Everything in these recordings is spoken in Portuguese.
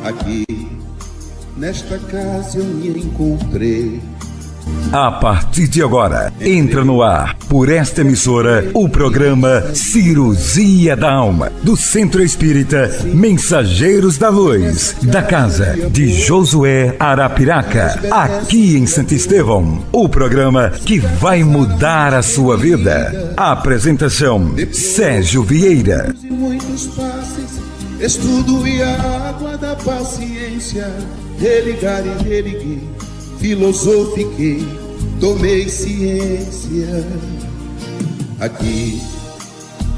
Aqui, nesta casa eu me encontrei. A partir de agora, entra no ar, por esta emissora, o programa Cirurgia da Alma, do Centro Espírita Mensageiros da Luz, da casa de Josué Arapiraca, aqui em Santo Estevão. O programa que vai mudar a sua vida. Apresentação, Sérgio Vieira. Muitos passes, estudo e a água da paciência, religar e religuei, filosofiquei, tomei ciência. Aqui,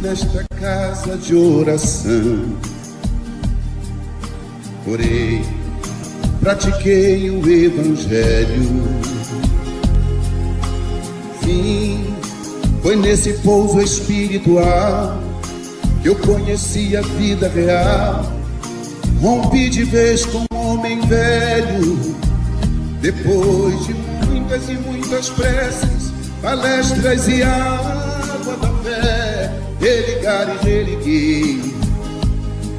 nesta casa de oração, orei, pratiquei o Evangelho. Fim, foi nesse pouso espiritual que eu conheci a vida real. Rompi de vez com um homem velho, depois de muitas e muitas preces, palestras e água da fé, religar e religuei.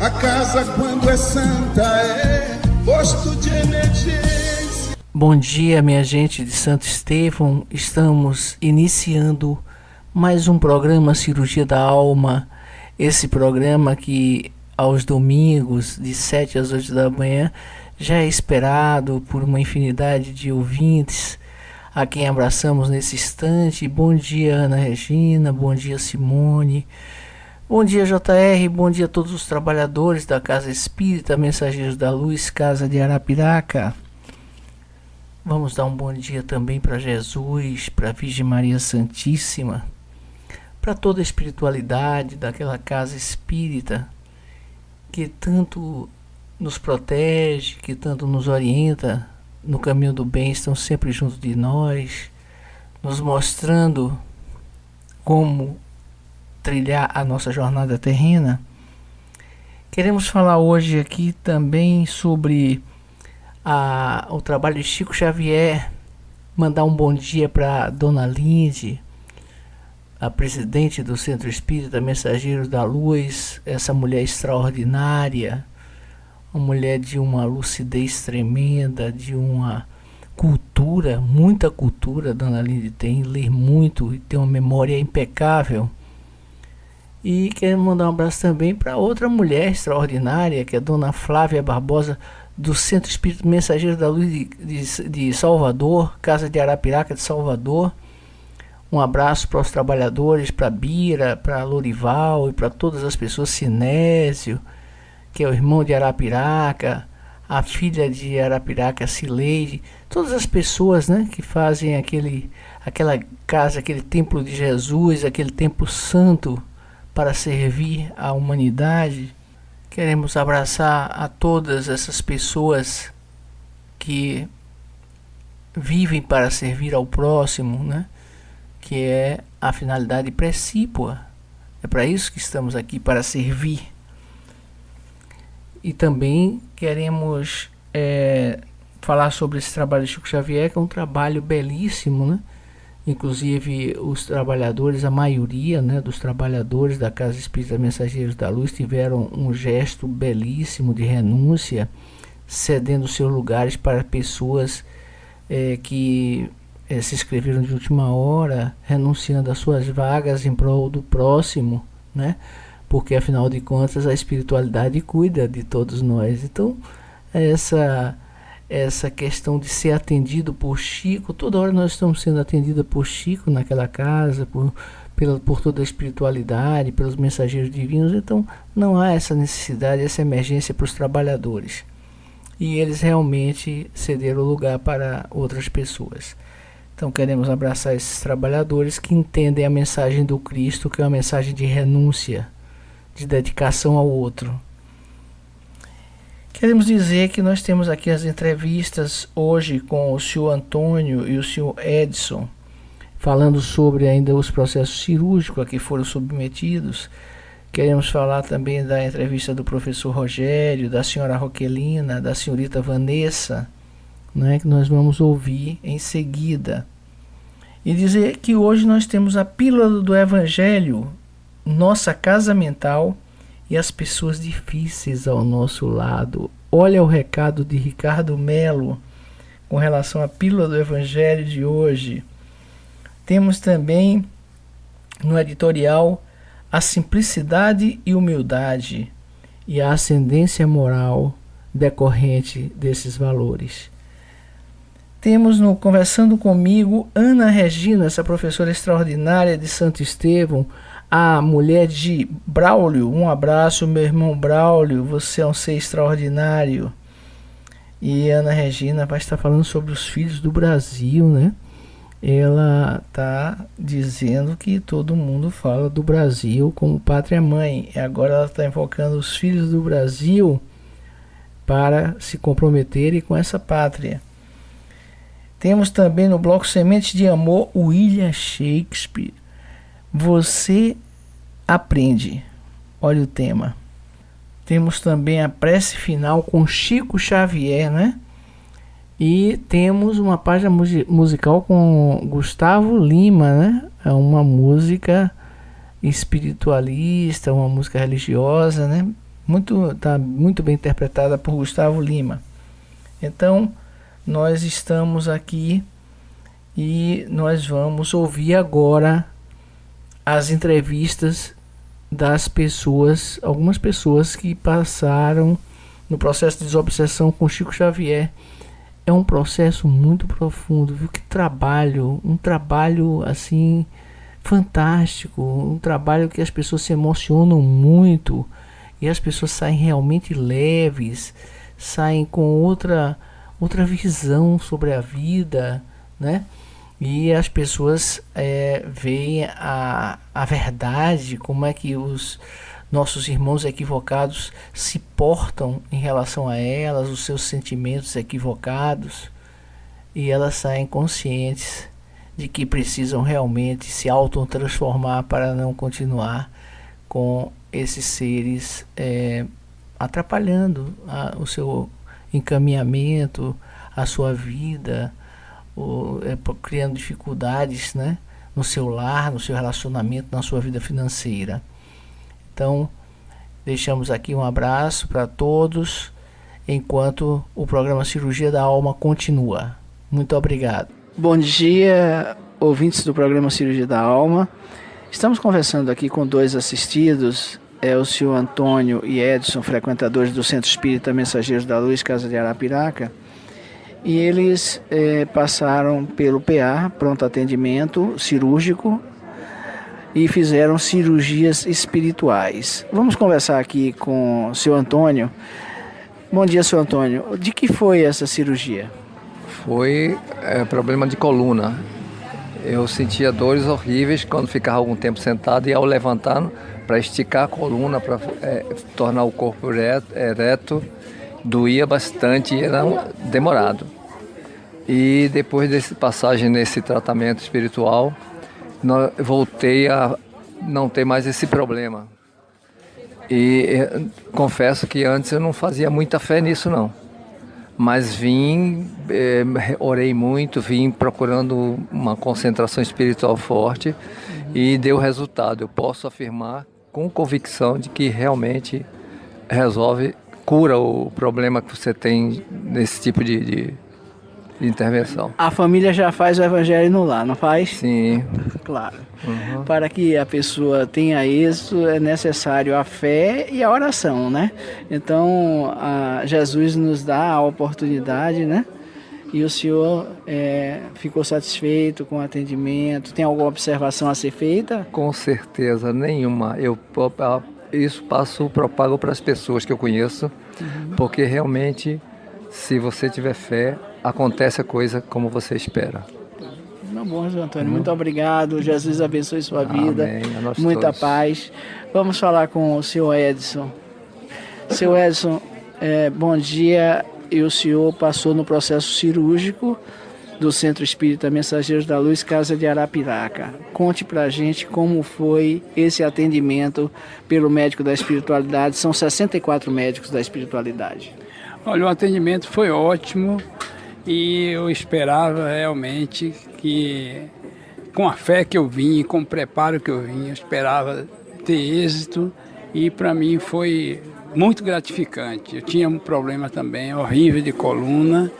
A casa, quando é santa, é posto de emergência. Bom dia, minha gente de Santo Estevão. Estamos iniciando mais um programa Cirurgia da Alma. Esse programa que aos domingos, de 7 às 8 da manhã, já é esperado por uma infinidade de ouvintes, a quem abraçamos nesse instante. Bom dia, Ana Regina, bom dia, Simone, bom dia, JR, bom dia a todos os trabalhadores da Casa Espírita Mensageiros da Luz, Casa de Arapiraca. Vamos dar um bom dia também para Jesus, para a Virgem Maria Santíssima, para toda a espiritualidade daquela Casa Espírita, que tanto nos protege, que tanto nos orienta no caminho do bem, estão sempre junto de nós, nos mostrando como trilhar a nossa jornada terrena. Queremos falar hoje aqui também sobre o trabalho de Chico Xavier, mandar um bom dia para Dona Linde, a presidente do Centro Espírita Mensageiros da Luz, essa mulher extraordinária, uma mulher de uma lucidez tremenda, de uma cultura, muita cultura. Dona Linde tem, lê muito e tem uma memória impecável. E quero mandar um abraço também para outra mulher extraordinária, que é a Dona Flávia Barbosa, do Centro Espírita Mensageiros da Luz de Salvador, Casa de Arapiraca de Salvador. Um abraço para os trabalhadores, para a Bira, para a Lorival e para todas as pessoas, Sinésio, que é o irmão de Arapiraca, a filha de Arapiraca, Cileide, todas as pessoas, né, que fazem aquela casa, aquele templo de Jesus, aquele templo santo para servir a humanidade. Queremos abraçar a todas essas pessoas que vivem para servir ao próximo, né, que é a finalidade precípua. É para isso que estamos aqui, para servir. E também queremos falar sobre esse trabalho de Chico Xavier, que é um trabalho belíssimo, né? Inclusive os trabalhadores, a maioria, né, dos trabalhadores da Casa Espírita Mensageiros da Luz tiveram um gesto belíssimo de renúncia, cedendo seus lugares para pessoas que se inscreveram de última hora, renunciando às suas vagas em prol do próximo, né? Porque afinal de contas a espiritualidade cuida de todos nós. Então essa questão de ser atendido por Chico, toda hora nós estamos sendo atendidos por Chico naquela casa, por toda a espiritualidade, pelos mensageiros divinos. Então não há essa necessidade, essa emergência para os trabalhadores, e eles realmente cederam o lugar para outras pessoas. Então queremos abraçar esses trabalhadores que entendem a mensagem do Cristo, que é uma mensagem de renúncia, de dedicação ao outro. Queremos dizer que nós temos aqui as entrevistas hoje com o senhor Antônio e o senhor Edson, falando sobre ainda os processos cirúrgicos a que foram submetidos. Queremos falar também da entrevista do professor Rogério, da senhora Roquelina, da senhorita Vanessa, né, que nós vamos ouvir em seguida. E dizer que hoje nós temos a Pílula do Evangelho, Nossa Casa Mental e as pessoas difíceis ao nosso lado. Olha o recado de Ricardo Melo com relação à pílula do Evangelho de hoje. Temos também no editorial a simplicidade e humildade e a ascendência moral decorrente desses valores. Temos no Conversando Comigo Ana Regina, essa professora extraordinária de Santo Estevão, a mulher de Braulio. Um abraço, meu irmão Braulio, você é um ser extraordinário. E Ana Regina vai estar falando sobre os filhos do Brasil, né? Ela está dizendo que todo mundo fala do Brasil como pátria-mãe. E agora ela está invocando os filhos do Brasil para se comprometerem com essa pátria. Temos também no bloco Sementes de Amor William Shakespeare. Você aprende. Olha o tema. Temos também a prece final com Chico Xavier, né? E temos uma página musical com Gustavo Lima, né? É uma música espiritualista, uma música religiosa, né? Tá muito bem interpretada por Gustavo Lima. Então, nós estamos aqui e nós vamos ouvir agora as entrevistas das pessoas, algumas pessoas que passaram no processo de desobsessão com Chico Xavier. É um processo muito profundo, viu? Que trabalho, um trabalho assim fantástico, um trabalho que as pessoas se emocionam muito e as pessoas saem realmente leves, saem com outra visão sobre a vida, né? E as pessoas veem a verdade, como é que os nossos irmãos equivocados se portam em relação a elas, os seus sentimentos equivocados, e elas saem conscientes de que precisam realmente se autotransformar para não continuar com esses seres atrapalhando o seu encaminhamento, a sua vida, criando dificuldades, né, no seu lar, no seu relacionamento, na sua vida financeira. Então, deixamos aqui um abraço para todos, enquanto o programa Cirurgia da Alma continua. Muito obrigado. Bom dia, ouvintes do programa Cirurgia da Alma. Estamos conversando aqui com dois assistidos, o senhor Antônio e Edson, frequentadores do Centro Espírita Mensageiros da Luz, Casa de Arapiraca, e eles passaram pelo PA, pronto atendimento cirúrgico, e fizeram cirurgias espirituais. Vamos conversar aqui com o senhor Antônio. Bom dia, senhor Antônio. De que foi essa cirurgia? Foi problema de coluna. Eu sentia dores horríveis quando ficava algum tempo sentado, e ao levantar para esticar a coluna, para tornar o corpo ereto, doía bastante e era demorado. E depois dessa passagem nesse tratamento espiritual, voltei a não ter mais esse problema. E confesso que antes eu não fazia muita fé nisso não. Mas orei muito, vim procurando uma concentração espiritual forte e deu resultado. Eu posso afirmar com convicção de que realmente cura o problema que você tem nesse tipo de intervenção. A família já faz o evangelho no lar, não faz? Sim. Claro. Uhum. Para que a pessoa tenha isso, é necessário a fé e a oração, né? Então, Jesus nos dá a oportunidade, né? E o senhor ficou satisfeito com o atendimento? Tem alguma observação a ser feita? Com certeza, nenhuma. Isso propago para as pessoas que eu conheço, porque realmente, se você tiver fé, acontece a coisa como você espera. Não, bom, José Antônio, muito obrigado. Jesus abençoe sua vida. Amém. A nós muita todos. Paz. Vamos falar com o senhor Edson. Senhor Edson, bom dia. E o senhor passou no processo cirúrgico do Centro Espírita Mensageiros da Luz, Casa de Arapiraca. Conte pra gente como foi esse atendimento pelo médico da espiritualidade. São 64 médicos da espiritualidade. Olha, o atendimento foi ótimo e eu esperava realmente que, com a fé que eu vim, com o preparo que eu vim, eu esperava ter êxito e para mim foi muito gratificante. Eu tinha um problema também horrível de coluna,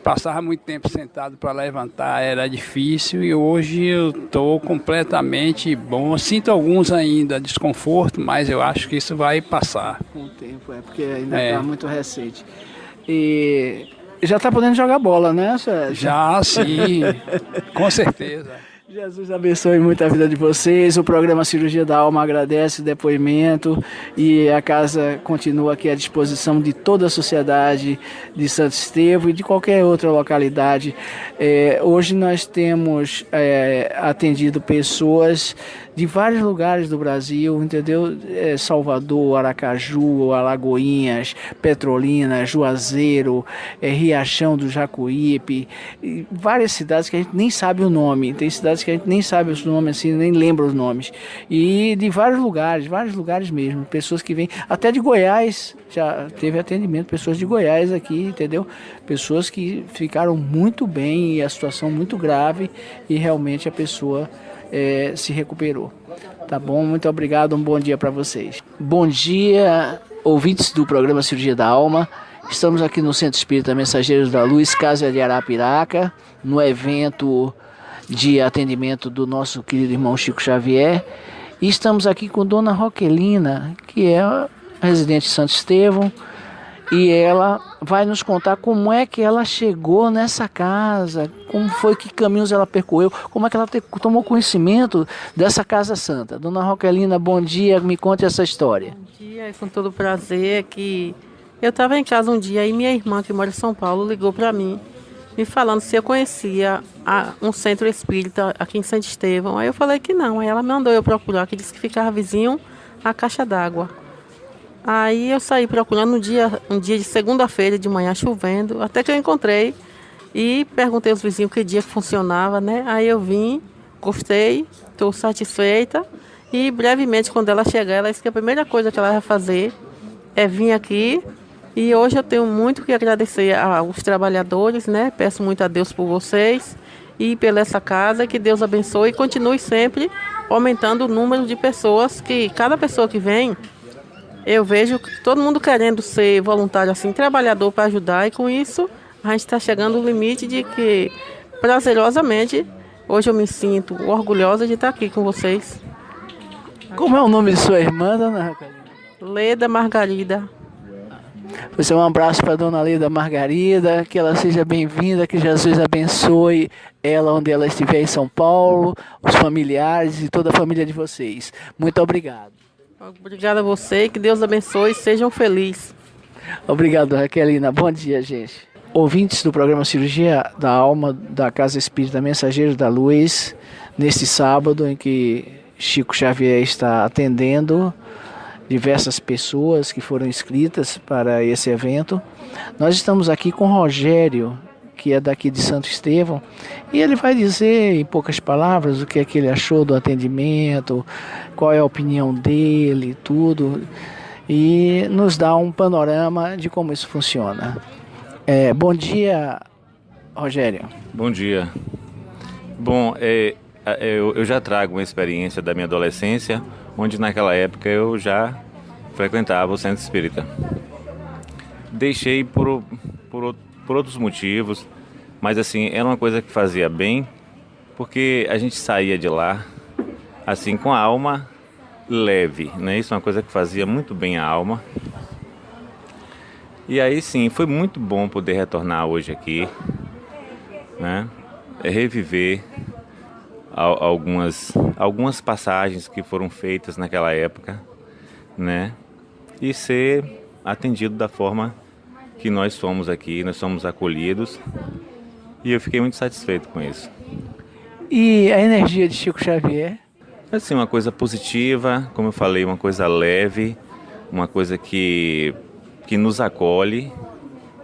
passava muito tempo sentado para levantar, era difícil, e hoje eu estou completamente bom. Sinto alguns ainda desconforto, mas eu acho que isso vai passar. Com o tempo, porque ainda está muito recente. E já está podendo jogar bola, né, Sérgio? Já, sim, com certeza. Jesus abençoe muito a vida de vocês. O programa Cirurgia da Alma agradece o depoimento e a casa continua aqui à disposição de toda a sociedade de Santo Estevão e de qualquer outra localidade. Hoje nós temos atendido pessoas de vários lugares do Brasil, entendeu? Salvador, Aracaju, Alagoinhas, Petrolina, Juazeiro, Riachão do Jacuípe, várias cidades que a gente nem sabe o nome. Tem cidades que a gente nem sabe os nomes, assim, nem lembra os nomes. E de vários lugares mesmo. Pessoas que vêm, até de Goiás, já teve atendimento, pessoas de Goiás aqui, entendeu? Pessoas que ficaram muito bem e a situação muito grave e realmente a pessoa se recuperou. Tá bom? Muito obrigado, um bom dia para vocês. Bom dia, ouvintes do programa Cirurgia da Alma. Estamos aqui no Centro Espírita Mensageiros da Luz, Casa de Arapiraca, no evento de atendimento do nosso querido irmão Chico Xavier. E estamos aqui com Dona Roquelina, que é residente de Santo Estevão, e ela vai nos contar como é que ela chegou nessa casa, como foi, que caminhos ela percorreu, como é que ela tomou conhecimento dessa Casa Santa. Dona Roquelina, bom dia, me conte essa história. Bom dia, é com todo prazer que eu estava em casa um dia e minha irmã, que mora em São Paulo, ligou para mim, me falando se eu conhecia um centro espírita aqui em Santo Estevão. Aí eu falei que não, aí ela mandou eu procurar, que disse que ficava vizinho à caixa d'água. Aí eu saí procurando um dia de segunda-feira de manhã, chovendo, até que eu encontrei e perguntei aos vizinhos que dia que funcionava, né? Aí eu vim, gostei, estou satisfeita e brevemente, quando ela chegar, ela disse que a primeira coisa que ela vai fazer é vir aqui. E hoje eu tenho muito que agradecer aos trabalhadores, né? Peço muito a Deus por vocês e pela essa casa, que Deus abençoe e continue sempre aumentando o número de pessoas, que cada pessoa que vem, eu vejo todo mundo querendo ser voluntário, assim, trabalhador para ajudar, e com isso a gente está chegando ao limite de que, prazerosamente, hoje eu me sinto orgulhosa de estar aqui com vocês. Como é o nome de sua irmã, Dona Roquelina? Leda Margarida. Você um abraço para Dona Leda Margarida, que ela seja bem-vinda, que Jesus abençoe ela onde ela estiver em São Paulo, os familiares e toda a família de vocês. Muito obrigado. Obrigada a você, que Deus abençoe e sejam felizes. Obrigado, Raquelina. Bom dia, gente. Ouvintes do programa Cirurgia da Alma da Casa Espírita Mensageiros da Luz, neste sábado em que Chico Xavier está atendendo diversas pessoas que foram inscritas para esse evento. Nós estamos aqui com Rogério, que é daqui de Santo Estevão, e ele vai dizer em poucas palavras o que é que ele achou do atendimento, qual é a opinião dele, tudo, e nos dá um panorama de como isso funciona. Bom dia, Rogério. Bom dia. Bom, eu já trago uma experiência da minha adolescência, onde naquela época eu já frequentava o Centro Espírita. Deixei por outros motivos, mas assim, era uma coisa que fazia bem, porque a gente saía de lá assim com a alma leve, né? Isso é uma coisa que fazia muito bem a alma. E aí sim, foi muito bom poder retornar hoje aqui, né? Reviver algumas passagens que foram feitas naquela época, né? E ser atendido da forma que nós somos aqui, nós somos acolhidos, e eu fiquei muito satisfeito com isso. E a energia de Chico Xavier? Assim, uma coisa positiva, como eu falei, uma coisa leve, uma coisa que nos acolhe,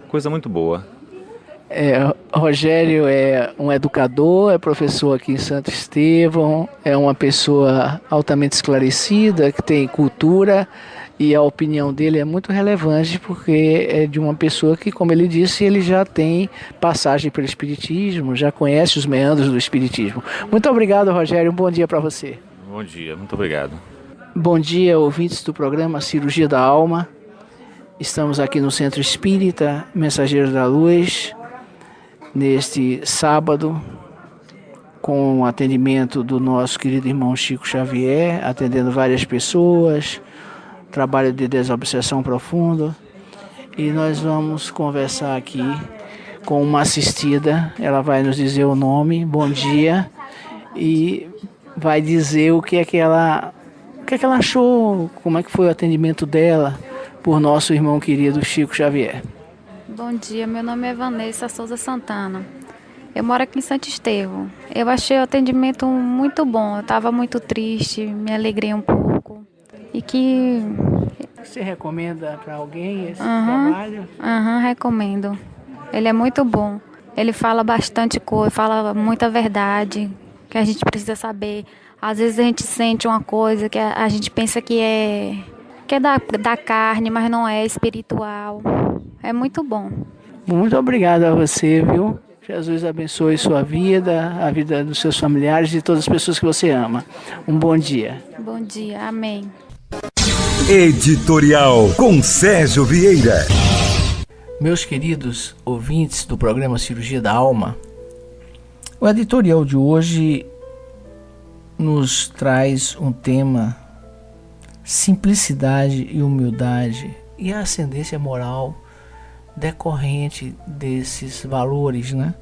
coisa muito boa. Rogério é um educador, é professor aqui em Santo Estevão, é uma pessoa altamente esclarecida, que tem cultura, e a opinião dele é muito relevante, porque é de uma pessoa que, como ele disse, ele já tem passagem pelo Espiritismo, já conhece os meandros do Espiritismo. Muito obrigado, Rogério, um bom dia para você. Bom dia, muito obrigado. Bom dia, ouvintes do programa Cirurgia da Alma. Estamos aqui no Centro Espírita Mensageiros da Luz, neste sábado, com o atendimento do nosso querido irmão Chico Xavier, atendendo várias pessoas, trabalho de desobsessão profundo. E nós vamos conversar aqui com uma assistida, ela vai nos dizer o nome, bom dia, e vai dizer o que é que ela achou, como é que foi o atendimento dela por nosso irmão querido Chico Xavier. Bom dia, meu nome é Vanessa Souza Santana. Eu moro aqui em Santo Estevão. Eu achei o atendimento muito bom. Eu estava muito triste, me alegrei um pouco. E que... Você recomenda para alguém esse trabalho? Recomendo. Ele é muito bom. Ele fala bastante coisa, fala muita verdade que a gente precisa saber. Às vezes a gente sente uma coisa que a gente pensa que é da carne, mas não é, espiritual. É muito bom. Muito obrigado a você, viu? Jesus abençoe sua vida, a vida dos seus familiares e todas as pessoas que você ama. Um bom dia. Bom dia, amém. Editorial com Sérgio Vieira. Meus queridos ouvintes do programa Cirurgia da Alma, o editorial de hoje nos traz um tema: simplicidade e humildade e a ascendência moral decorrente desses valores, né?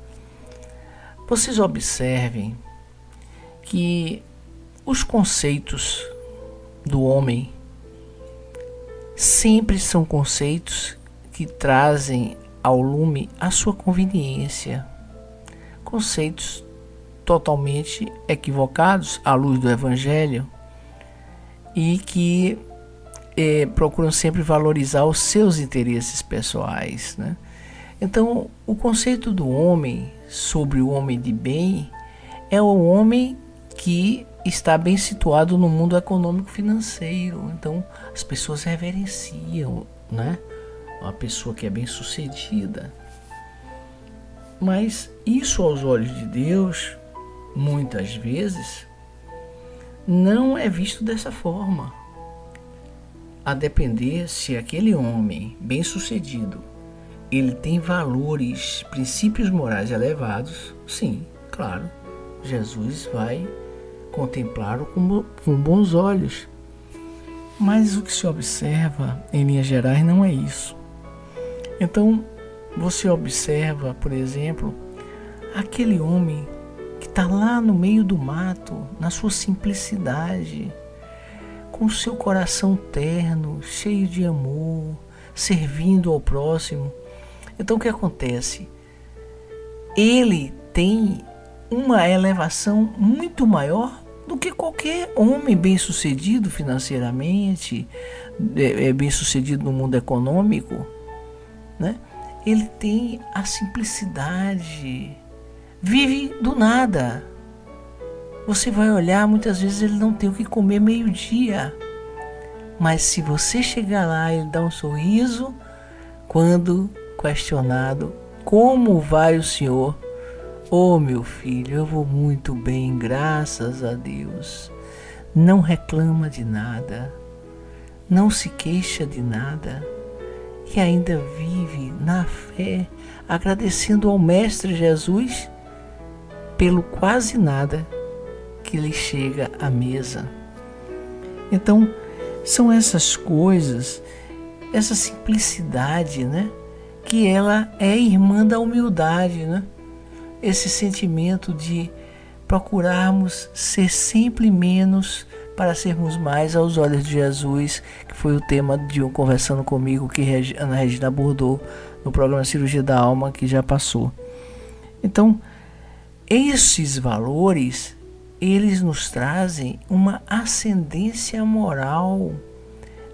Vocês observem que os conceitos do homem sempre são conceitos que trazem ao lume a sua conveniência, conceitos totalmente equivocados à luz do Evangelho e que procuram sempre valorizar os seus interesses pessoais, né? Então, o conceito do homem sobre o homem de bem é o homem que está bem situado no mundo econômico financeiro. Então, as pessoas reverenciam, né, uma pessoa que é bem sucedida. Mas isso, aos olhos de Deus, muitas vezes não é visto dessa forma. A depender se aquele homem bem-sucedido ele tem valores, princípios morais elevados, sim, claro, Jesus vai contemplá-lo com bons olhos. Mas o que se observa, em linhas gerais, não é isso. Então, você observa, por exemplo, aquele homem que está lá no meio do mato, na sua simplicidade, com seu coração terno, cheio de amor, servindo ao próximo. Então o que acontece? Ele tem uma elevação muito maior do que qualquer homem bem-sucedido financeiramente, bem-sucedido no mundo econômico, né? Ele tem a simplicidade, vive do nada. Você vai olhar, muitas vezes ele não tem o que comer meio-dia. Mas se você chegar lá, ele dá um sorriso quando questionado: como vai o senhor? Oh, meu filho, eu vou muito bem, graças a Deus. Não reclama de nada, não se queixa de nada e ainda vive na fé, agradecendo ao Mestre Jesus pelo quase nada que lhe chega à mesa. Então, são essas coisas, essa simplicidade, né, que ela é irmã da humildade, né? Esse sentimento de procurarmos ser sempre menos para sermos mais aos olhos de Jesus, que foi o tema de um Conversando Comigo que Ana Regina abordou no programa Cirurgia da Alma, que já passou. Então, esses valores, eles nos trazem uma ascendência moral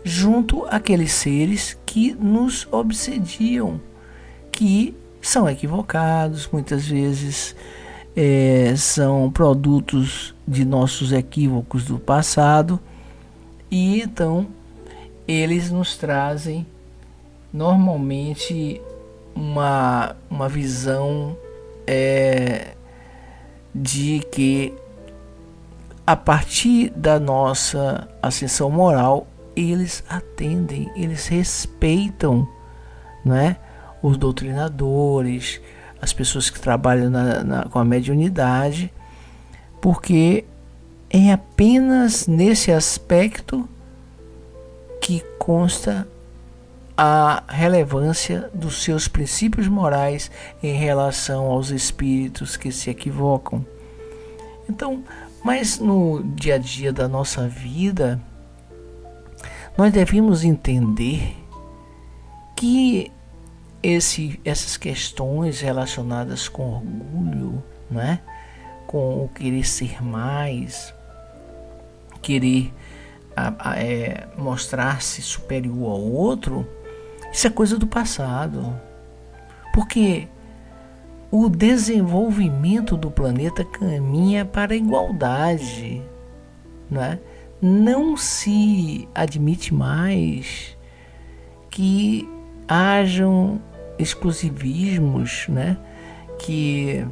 junto àqueles seres que nos obsediam, que são equivocados, muitas vezes são produtos de nossos equívocos do passado, e então eles nos trazem normalmente uma visão de que a partir da nossa ascensão moral, eles atendem, eles respeitam, né, os doutrinadores, as pessoas que trabalham com a mediunidade, porque é apenas nesse aspecto que consta a relevância dos seus princípios morais em relação aos espíritos que se equivocam. Então, mas no dia a dia da nossa vida, nós devemos entender que essas questões relacionadas com orgulho, né, com o querer ser mais, querer mostrar-se superior ao outro, isso é coisa do passado. Porque o desenvolvimento do planeta caminha para a igualdade, né? Não se admite mais que hajam exclusivismos, né? Que,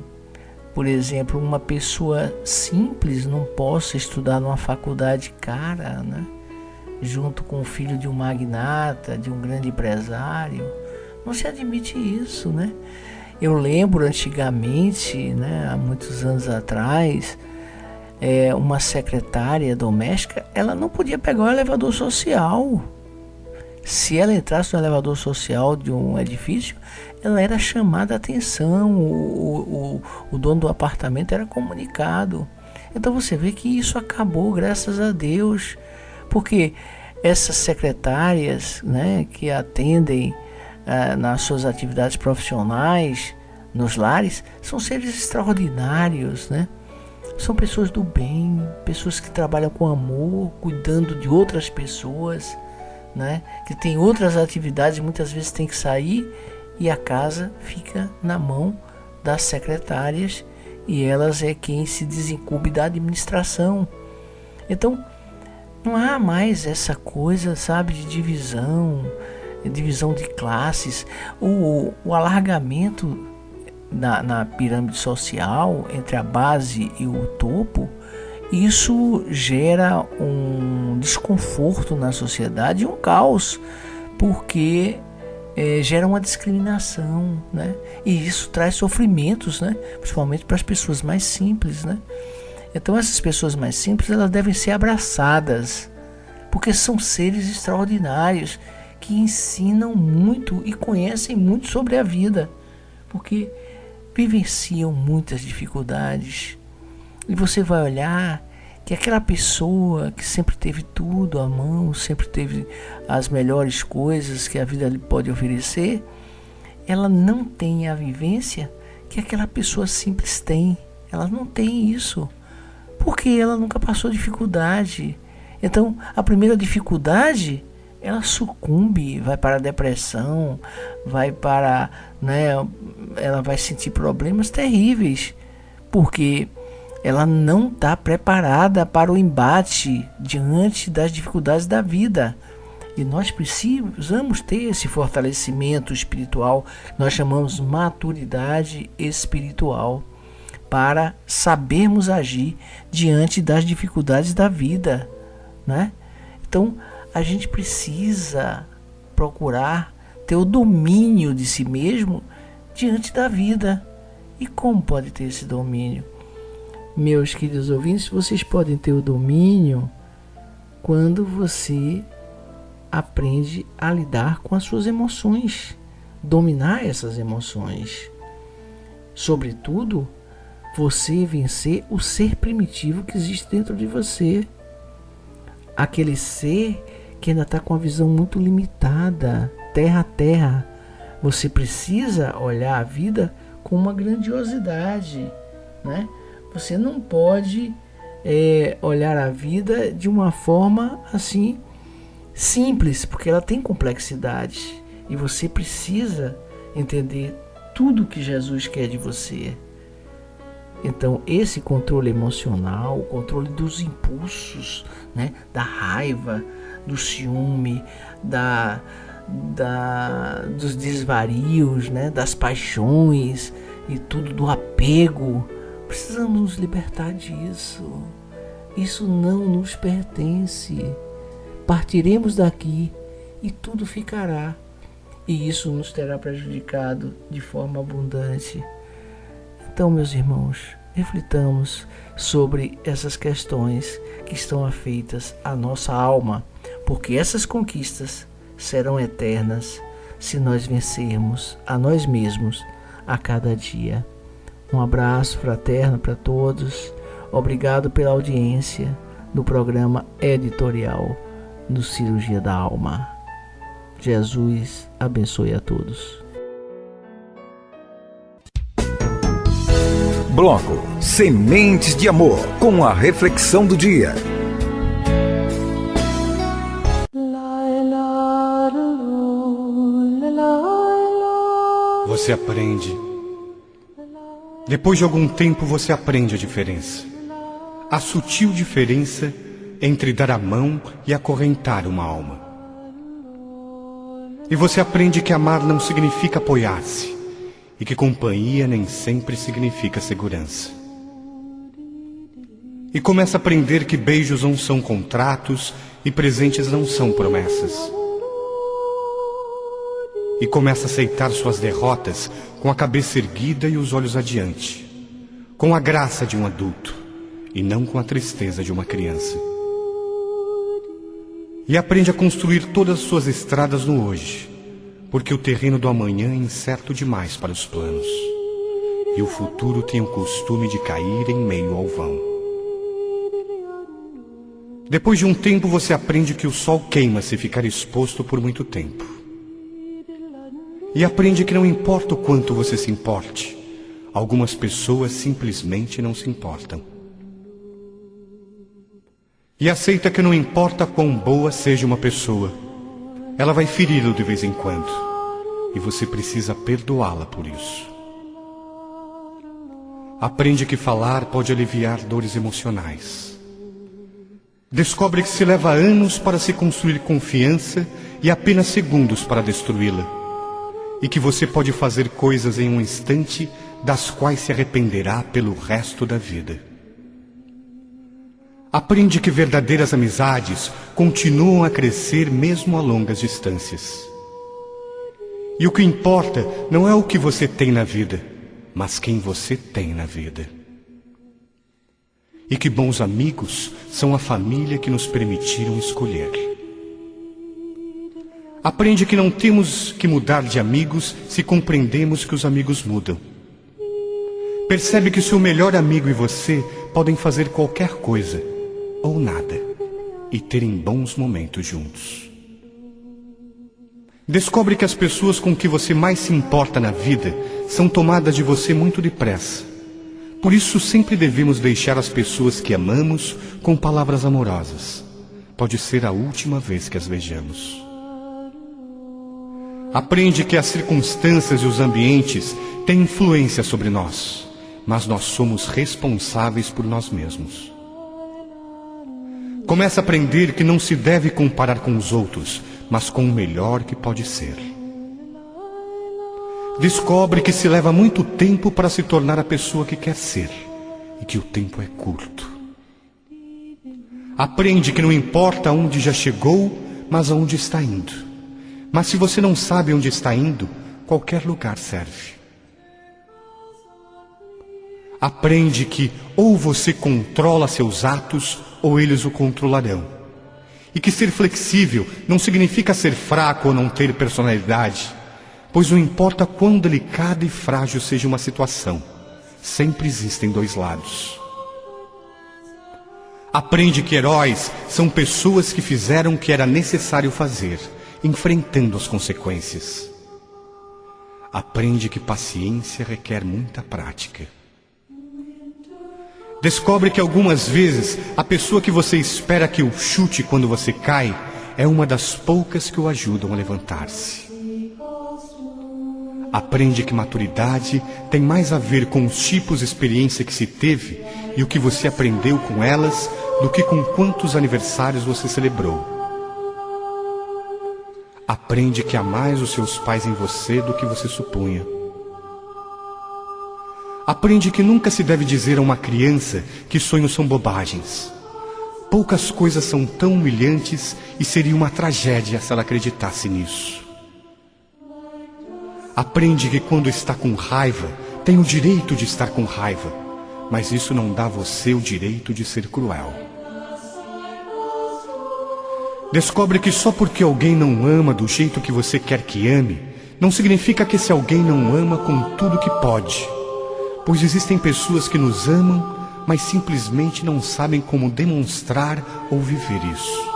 por exemplo, uma pessoa simples não possa estudar numa faculdade cara, né, junto com o filho de um magnata, de um grande empresário. Não se admite isso, né? Eu lembro antigamente, né, há muitos anos atrás, uma secretária doméstica, ela não podia pegar o elevador social. Se ela entrasse no elevador social de um edifício, ela era chamada a atenção, o dono do apartamento era comunicado. Então você vê que isso acabou, graças a Deus, porque essas secretárias, né, que atendem nas suas atividades profissionais, nos lares, são seres extraordinários, né? São pessoas do bem, pessoas que trabalham com amor, cuidando de outras pessoas, né, que tem outras atividades, muitas vezes tem que sair e a casa fica na mão das secretárias e elas é quem se desincumbe da administração. Então não há mais essa coisa, sabe, de divisão de classes. O alargamento na pirâmide social entre a base e o topo, isso gera um desconforto na sociedade e um caos, porque gera uma discriminação, né? E isso traz sofrimentos, né? Principalmente para as pessoas mais simples, né? Então essas pessoas mais simples, elas devem ser abraçadas, porque são seres extraordinários que ensinam muito e conhecem muito sobre a vida, porque vivenciam muitas dificuldades. E você vai olhar que aquela pessoa que sempre teve tudo à mão, sempre teve as melhores coisas que a vida lhe pode oferecer, ela não tem a vivência que aquela pessoa simples tem. Ela não tem isso, porque ela nunca passou dificuldade. Então, a primeira dificuldade, ela sucumbe, vai para a depressão, vai para, né, ela vai sentir problemas terríveis, porque ela não está preparada para o embate diante das dificuldades da vida. E nós precisamos ter esse fortalecimento espiritual, nós chamamos maturidade espiritual, para sabermos agir diante das dificuldades da vida, né? Então, a gente precisa procurar ter o domínio de si mesmo diante da vida. E como pode ter esse domínio? Meus queridos ouvintes, vocês podem ter o domínio quando você aprende a lidar com as suas emoções, dominar essas emoções. Sobretudo, você vencer o ser primitivo que existe dentro de você. Aquele ser que ainda está com a visão muito limitada, terra a terra. Você precisa olhar a vida com uma grandiosidade, né? Você não pode olhar a vida de uma forma assim simples, porque ela tem complexidade e você precisa entender tudo que Jesus quer de você. Então, esse controle emocional, o controle dos impulsos, né, da raiva, do ciúme, dos desvarios, né, das paixões e tudo, do apego, precisamos nos libertar disso. Isso não nos pertence. Partiremos daqui e tudo ficará. E isso nos terá prejudicado de forma abundante. Então, meus irmãos, reflitamos sobre essas questões que estão afeitas à nossa alma, porque essas conquistas serão eternas se nós vencermos a nós mesmos a cada dia. Um abraço fraterno para todos. Obrigado pela audiência do programa editorial do Cirurgia da Alma. Jesus abençoe a todos. Bloco Sementes de Amor, com a reflexão do dia. Você aprende. Depois de algum tempo você aprende a diferença. A sutil diferença entre dar a mão e acorrentar uma alma. E você aprende que amar não significa apoiar-se, e que companhia nem sempre significa segurança. E começa a aprender que beijos não são contratos e presentes não são promessas. E começa a aceitar suas derrotas com a cabeça erguida e os olhos adiante, com a graça de um adulto e não com a tristeza de uma criança. E aprende a construir todas as suas estradas no hoje, porque o terreno do amanhã é incerto demais para os planos, e o futuro tem o costume de cair em meio ao vão. Depois de um tempo você aprende que o sol queima se ficar exposto por muito tempo. E aprende que não importa o quanto você se importe, algumas pessoas simplesmente não se importam. E aceita que não importa quão boa seja uma pessoa, ela vai feri-lo de vez em quando, e você precisa perdoá-la por isso. Aprende que falar pode aliviar dores emocionais. Descobre que se leva anos para se construir confiança e apenas segundos para destruí-la. E que você pode fazer coisas em um instante das quais se arrependerá pelo resto da vida. Aprende que verdadeiras amizades continuam a crescer mesmo a longas distâncias. E o que importa não é o que você tem na vida, mas quem você tem na vida. E que bons amigos são a família que nos permitiram escolher. Aprende que não temos que mudar de amigos se compreendemos que os amigos mudam. Percebe que seu melhor amigo e você podem fazer qualquer coisa, ou nada, e terem bons momentos juntos. Descobre que as pessoas com que você mais se importa na vida são tomadas de você muito depressa. Por isso sempre devemos deixar as pessoas que amamos com palavras amorosas. Pode ser a última vez que as vejamos. Aprende que as circunstâncias e os ambientes têm influência sobre nós, mas nós somos responsáveis por nós mesmos. Começa a aprender que não se deve comparar com os outros, mas com o melhor que pode ser. Descobre que se leva muito tempo para se tornar a pessoa que quer ser, e que o tempo é curto. Aprende que não importa onde já chegou, mas aonde está indo. Mas se você não sabe onde está indo, qualquer lugar serve. Aprende que ou você controla seus atos, ou eles o controlarão. E que ser flexível não significa ser fraco ou não ter personalidade, pois não importa quão delicada e frágil seja uma situação, sempre existem dois lados. Aprende que heróis são pessoas que fizeram o que era necessário fazer, enfrentando as consequências. Aprende que paciência requer muita prática. Descobre que algumas vezes a pessoa que você espera que o chute quando você cai é uma das poucas que o ajudam a levantar-se. Aprende que maturidade tem mais a ver com os tipos de experiência que se teve e o que você aprendeu com elas do que com quantos aniversários você celebrou. Aprende que há mais os seus pais em você do que você supunha. Aprende que nunca se deve dizer a uma criança que sonhos são bobagens, Poucas coisas são tão humilhantes e seria uma tragédia se ela acreditasse nisso. Aprende que quando está com raiva, tem o direito de estar com raiva, mas isso não dá a você o direito de ser cruel. Descobre que só porque alguém não ama do jeito que você quer que ame, não significa que esse alguém não ama com tudo que pode. Pois existem pessoas que nos amam, mas simplesmente não sabem como demonstrar ou viver isso.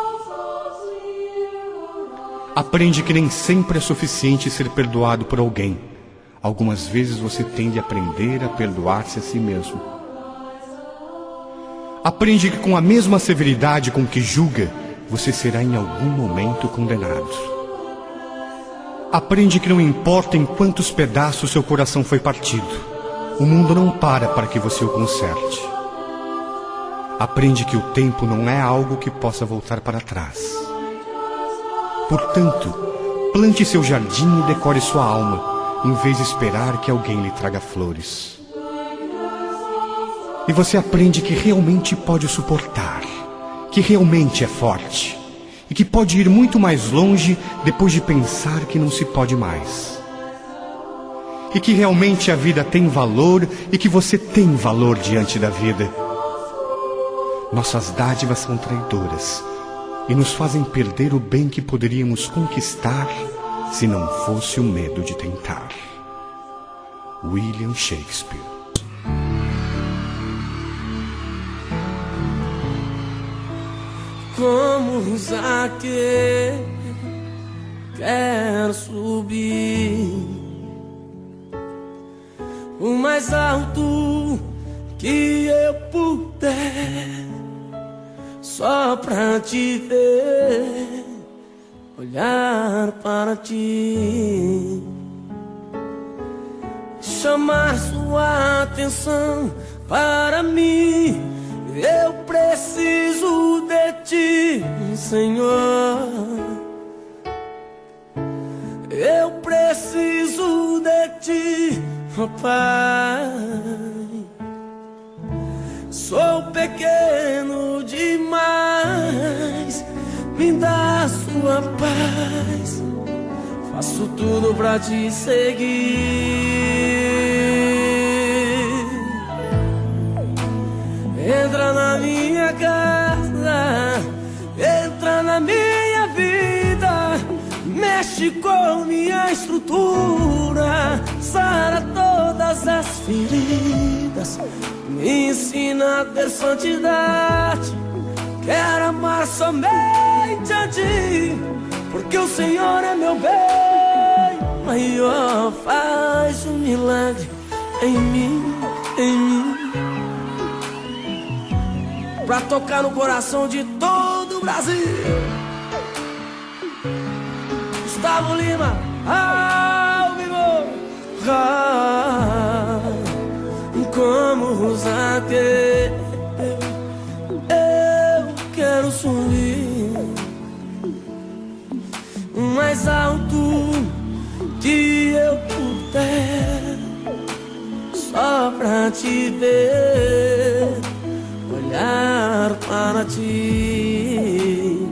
Aprende que nem sempre é suficiente ser perdoado por alguém. Algumas vezes você tem de aprender a perdoar-se a si mesmo. Aprende que com a mesma severidade com que julga, você será em algum momento condenado. Aprende que não importa em quantos pedaços seu coração foi partido, o mundo não para que você o conserte. Aprende que o tempo não é algo que possa voltar para trás. Portanto, plante seu jardim e decore sua alma, em vez de esperar que alguém lhe traga flores. E você aprende que realmente pode suportar, que realmente é forte, e que pode ir muito mais longe depois de pensar que não se pode mais. E que realmente a vida tem valor e que você tem valor diante da vida. Nossas dádivas são traidoras e nos fazem perder o bem que poderíamos conquistar se não fosse o medo de tentar. William Shakespeare. Como Zaqueu, quero subir o mais alto que eu puder, só pra te ver, olhar para ti, chamar sua atenção para mim. Eu preciso de ti, Senhor. Eu preciso de ti, ó Pai. Sou pequeno demais, me dá sua paz. Faço tudo pra te seguir. Entra na minha casa, entra na minha vida, mexe com minha estrutura, sara todas as feridas, me ensina a ter santidade. Quero amar somente a ti, porque o Senhor é meu bem maior. Faz um milagre em mim, pra tocar no coração de todo o Brasil. Gustavo Lima, ao vivo. Como Zaqueu, eu quero subir o mais alto que eu puder, só pra te ver, olhar para ti,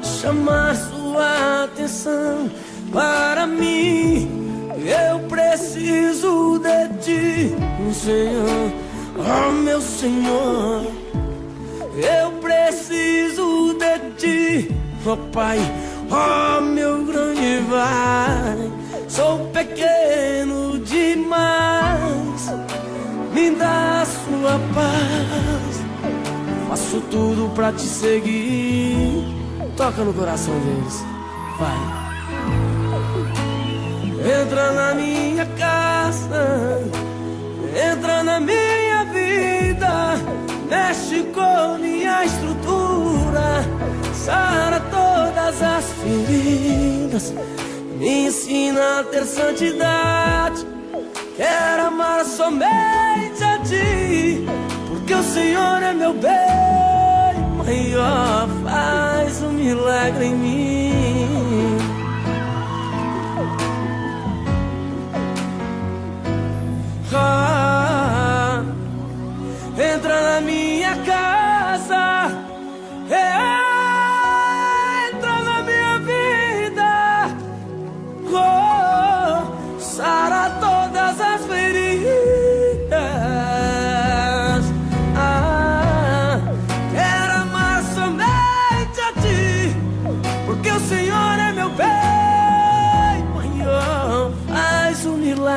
chamar sua atenção para mim. Eu preciso de ti, Senhor, oh meu Senhor. Eu preciso de ti, oh Pai, oh meu grande Pai. Sou pequeno demais, me dá sua paz. Faço tudo pra te seguir. Toca no coração deles, vai. Entra na minha casa, entra na minha vida, mexe com minha estrutura, sara todas as feridas, me ensina a ter santidade. Quero amar somente a ti, porque o Senhor é meu bem maior. Faz um milagre em mim. Entra na minha casa,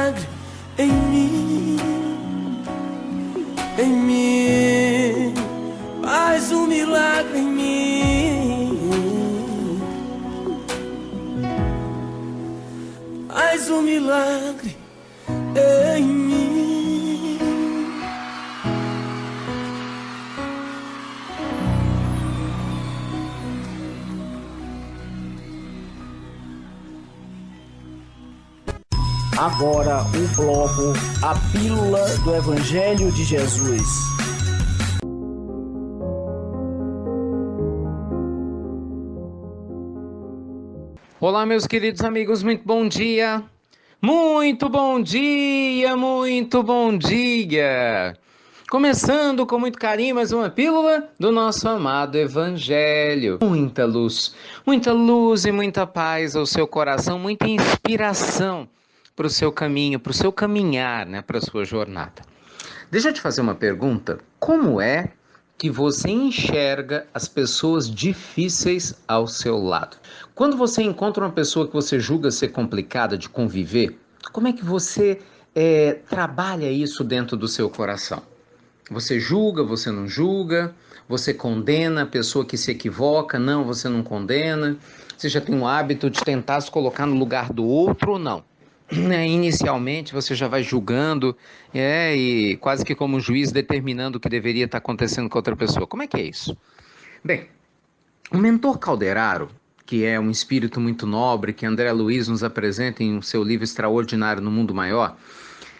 milagre em mim, em mim. Faz um milagre em mim, faz um milagre em mim. Agora o bloco A Pílula do Evangelho de Jesus. Olá, meus queridos amigos, muito bom dia! Muito bom dia, muito bom dia! Começando com muito carinho mais uma pílula do nosso amado Evangelho. Muita luz e muita paz ao seu coração, muita inspiração para o seu caminho, para o seu caminhar, né, para a sua jornada. Deixa eu te fazer uma pergunta. Como é que você enxerga as pessoas difíceis ao seu lado? Quando você encontra uma pessoa que você julga ser complicada de conviver, como é que você trabalha isso dentro do seu coração? Você julga, você não julga, você condena a pessoa que se equivoca, não, você não condena, você já tem o hábito de tentar se colocar no lugar do outro ou não? Inicialmente você já vai julgando e quase que como um juiz determinando o que deveria estar acontecendo com outra pessoa. Como é que é isso? Bem, o mentor Calderaro, que é um espírito muito nobre, que André Luiz nos apresenta em seu livro Extraordinário no Mundo Maior,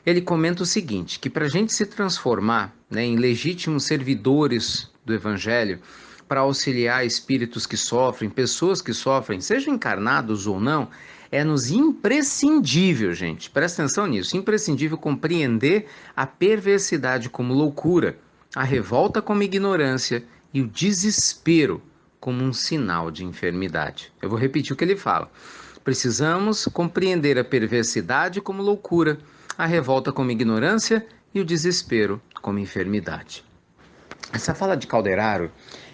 ele comenta o seguinte, que para a gente se transformar, né, em legítimos servidores do Evangelho, para auxiliar espíritos que sofrem, pessoas que sofrem, sejam encarnados ou não, é-nos imprescindível, gente, presta atenção nisso, imprescindível compreender a perversidade como loucura, a revolta como ignorância e o desespero como um sinal de enfermidade. Eu vou repetir o que ele fala. Precisamos compreender a perversidade como loucura, a revolta como ignorância e o desespero como enfermidade. Essa fala de Calderaro,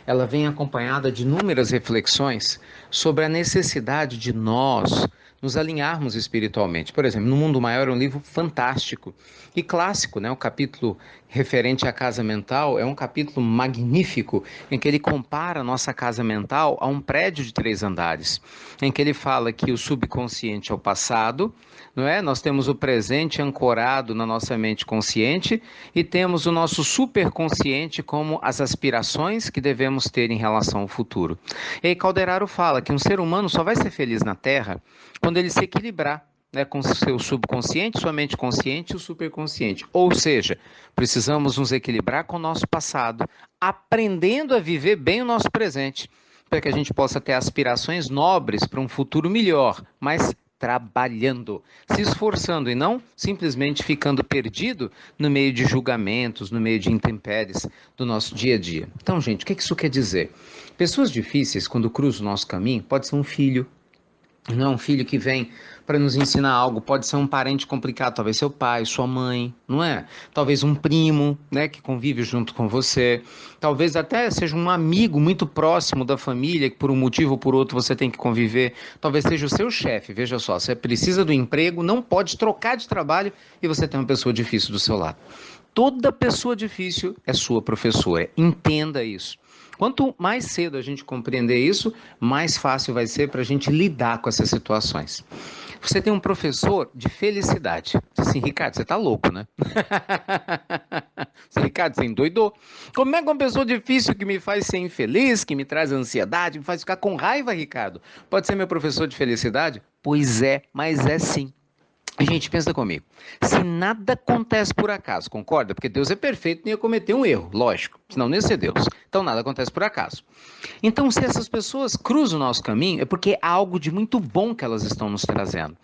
ela vem acompanhada de inúmeras reflexões sobre a necessidade de nós nos alinharmos espiritualmente. Por exemplo, No Mundo Maior é um livro fantástico e clássico, né? O capítulo referente à casa mental é um capítulo magnífico em que ele compara a nossa casa mental a um prédio de 3 andares, em que ele fala que o subconsciente é o passado, não é? Nós temos o presente ancorado na nossa mente consciente e temos o nosso superconsciente como as aspirações que devemos ter em relação ao futuro. E aí Calderaro fala que um ser humano só vai ser feliz na Terra quando ele se equilibrar, né, com o seu subconsciente, sua mente consciente e o superconsciente. Ou seja, precisamos nos equilibrar com o nosso passado, aprendendo a viver bem o nosso presente, para que a gente possa ter aspirações nobres para um futuro melhor, mas trabalhando, se esforçando e não simplesmente ficando perdido no meio de julgamentos, no meio de intempéries do nosso dia a dia. Então, gente, o que isso quer dizer? Pessoas difíceis, quando cruzam o nosso caminho, pode ser um filho, não é um filho que vem para nos ensinar algo, pode ser um parente complicado, talvez seu pai, sua mãe, não é? Talvez um primo, né, que convive junto com você, talvez até seja um amigo muito próximo da família, que por um motivo ou por outro você tem que conviver, talvez seja o seu chefe, veja só, você precisa do emprego, não pode trocar de trabalho e você tem uma pessoa difícil do seu lado. Toda pessoa difícil é sua professora, entenda isso. Quanto mais cedo a gente compreender isso, mais fácil vai ser para a gente lidar com essas situações. Você tem um professor de felicidade. Assim, Ricardo, você tá louco, né? Ricardo, você endoidou. Como é que uma pessoa difícil que me faz ser infeliz, que me traz ansiedade, me faz ficar com raiva, Ricardo, pode ser meu professor de felicidade? Pois é, mas é sim. Gente, pensa comigo, se nada acontece por acaso, concorda? Porque Deus é perfeito, nem ia cometer um erro, lógico, senão nem ia ser Deus. Então nada acontece por acaso. Então se essas pessoas cruzam o nosso caminho, é porque há algo de muito bom que elas estão nos trazendo.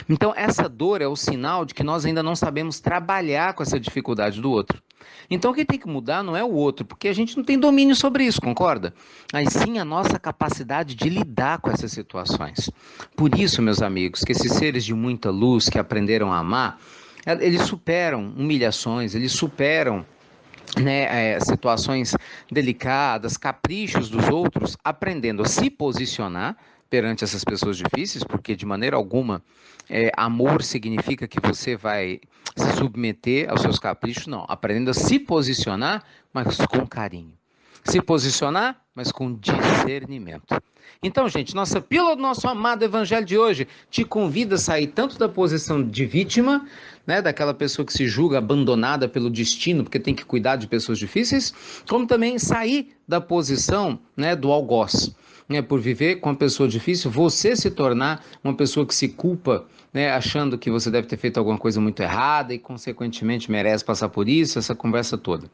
Então essa dor é o sinal de que nós ainda não sabemos trabalhar com essa dificuldade do outro. Então o que tem que mudar não é o outro, porque a gente não tem domínio sobre isso, concorda? Mas sim a nossa capacidade de lidar com essas situações. Por isso, meus amigos, que esses seres de muita luz que aprenderam a amar, eles superam humilhações, eles superam situações delicadas, caprichos dos outros, aprendendo a se posicionar perante essas pessoas difíceis, porque de maneira alguma amor significa que você vai se submeter aos seus caprichos, não. Aprenda a se posicionar, mas com carinho. Se posicionar, mas com discernimento. Então, gente, nossa pílula do nosso amado evangelho de hoje te convida a sair tanto da posição de vítima, né, daquela pessoa que se julga abandonada pelo destino porque tem que cuidar de pessoas difíceis, como também sair da posição, né, do algoz. Por viver com uma pessoa difícil, você se tornar uma pessoa que se culpa, né, achando que você deve ter feito alguma coisa muito errada e, consequentemente, merece passar por isso, essa conversa toda.